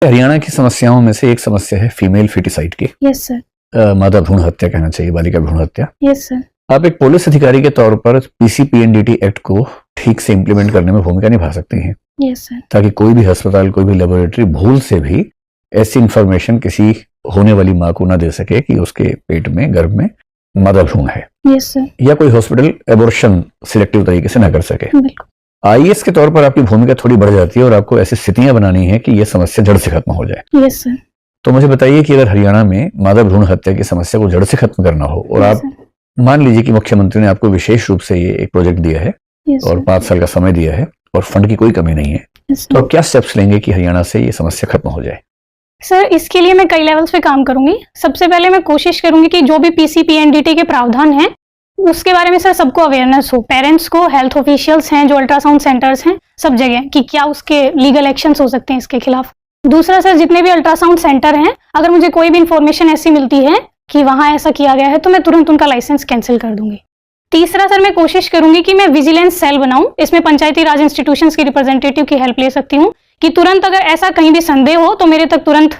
हरियाणा की समस्याओं में से एक समस्या है फीमेल फिटिसाइड की। Yes sir. मादा भ्रूण हत्या कहना चाहिए, बालिका भ्रूण हत्या। Yes sir. आप एक पुलिस अधिकारी के तौर पर पीसीपीएनडीटी एक्ट को ठीक से इंप्लीमेंट करने में भूमिका निभा सकती हैं। Yes sir. ताकि कोई भी अस्पताल, कोई भी लेबोरेटरी भूल से भी ऐसी इंफॉर्मेशन किसी होने वाली माँ को ना दे सके कि उसके पेट में, गर्भ में मादा भ्रूण है। Yes sir. या कोई हॉस्पिटल एबॉर्शन सिलेक्टिव तरीके से ना कर सके। बिल्कुल। आईएएस के तौर पर आपकी भूमिका थोड़ी बढ़ जाती है और आपको ऐसी स्थितियां बनानी है कि यह समस्या जड़ से खत्म हो जाए। Yes sir. तो मुझे बताइए कि अगर हरियाणा में मादा भ्रूण हत्या की समस्या को जड़ से खत्म करना हो और आप मान लीजिए कि मुख्यमंत्री ने आपको विशेष रूप से ये एक प्रोजेक्ट दिया है और 5 साल का समय दिया है और फंड की कोई कमी नहीं है, तो आप क्या स्टेप्स लेंगे कि हरियाणा से ये समस्या खत्म हो जाए? सर, इसके लिए मैं कई लेवल्स पे काम करूंगी। सबसे पहले मैं कोशिश करूंगी कि जो भी पीसीपीएनडीटी के प्रावधान हैं उसके बारे में सर सबको अवेयरनेस हो, पेरेंट्स को, हेल्थ ऑफिशियल्स हैं, जो अल्ट्रासाउंड सेंटर्स हैं, सब जगह, कि क्या उसके लीगल एक्शंस हो सकते हैं इसके खिलाफ। दूसरा सर, जितने भी अल्ट्रासाउंड सेंटर हैं, अगर मुझे कोई भी इंफॉर्मेशन ऐसी मिलती है कि वहां ऐसा किया गया है तो मैं तुरंत उनका लाइसेंस कैंसिल कर दूंगी। तीसरा सर, मैं कोशिश करूंगी कि मैं विजिलेंस सेल बनाऊं। इसमें पंचायती राज इंस्टीट्यूशंस की रिप्रेजेंटेटिव की हेल्प ले सकती हूँ कि तुरंत अगर ऐसा कहीं भी संदेह हो तो मेरे तक तुरंत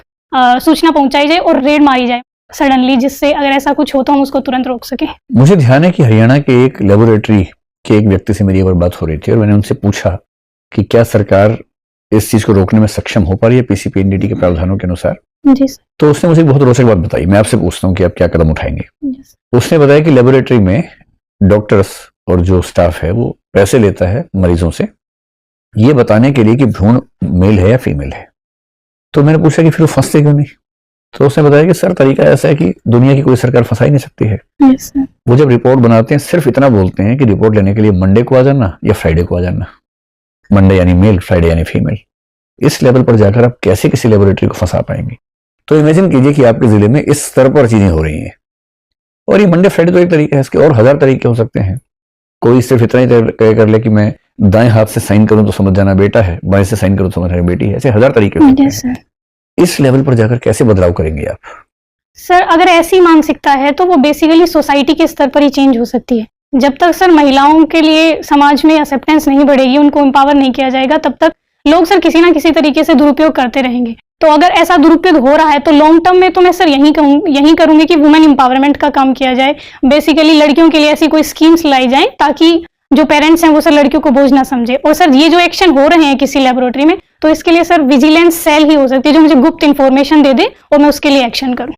सूचना पहुंचाई जाए और रेड मारी जाए सडनली, जिससे अगर ऐसा कुछ हो तो हम उसको तुरंत रोक सके। मुझे ध्यान है कि हरियाणा के एक लेबोरेटरी के एक व्यक्ति से मेरी एक बार बात हो रही थी और मैंने उनसे पूछा कि क्या सरकार इस चीज को रोकने में सक्षम हो पा रही है पीसीपीएनडीटी के प्रावधानों के अनुसार। जी सर। तो उसने मुझे बहुत रोचक बात बताई। मैं आपसे पूछता हूँ कि आप क्या कदम उठाएंगे। उसने बताया कि लेबोरेटरी में डॉक्टर्स और जो स्टाफ है वो पैसे लेता है मरीजों से ये बताने के लिए कि भ्रूण मेल है या फीमेल है। तो मैंने पूछा कि फिर वो फंसते क्यों नहीं? तो उसने बताया कि सर, तरीका ऐसा है कि दुनिया की कोई सरकार फंसा ही नहीं सकती है। yes, वो जब रिपोर्ट बनाते हैं सिर्फ इतना बोलते हैं कि रिपोर्ट लेने के लिए मंडे को आ जाना या फ्राइडे को आ जाना। मंडे यानी मेल, फ्राइडे यानी फीमेल। इस लेवल पर जाकर आप कैसे किसी लेबोरेटरी को फंसा पाएंगे? तो इमेजिन कीजिए कि आपके जिले में इस स्तर पर चीजें हो रही हैं और ये मंडे फ्राइडे तो एक तरीका है, इसके और 1000 तरीके हो सकते हैं। कोई सिर्फ इतना ही तय कर ले कि मैं दाएं हाथ से साइन करूं तो समझ जाना बेटा है, बाएं से साइन करूं तो समझ जाना बेटी है। ऐसे 1000 तरीके हो सकते हैं। इस लेवल पर जाकर कैसे बदलाव करेंगे आप? सर, अगर ऐसी मानसिकता है तो वो बेसिकली सोसाइटी के स्तर पर ही चेंज हो सकती है। जब तक सर महिलाओं के लिए समाज में एक्सेप्टेंस नहीं बढ़ेगी, उनको एम्पावर नहीं किया जाएगा, तब तक लोग सर किसी ना किसी तरीके से दुरुपयोग करते रहेंगे। तो अगर ऐसा दुरुपयोग हो रहा है तो लॉन्ग टर्म में तो मैं सर यही करूंगी कि वुमेन एम्पावरमेंट का काम किया जाए। बेसिकली लड़कियों के लिए ऐसी कोई स्कीम्स लाई जाए ताकि जो पेरेंट्स हैं वो सर लड़कियों को बोझ ना समझे। और सर ये जो एक्शन हो रहे हैं किसी लेबोरेटरी में, तो इसके लिए सर विजिलेंस सेल ही हो सकती है जो मुझे गुप्त इंफॉर्मेशन दे दे और मैं उसके लिए एक्शन करूं।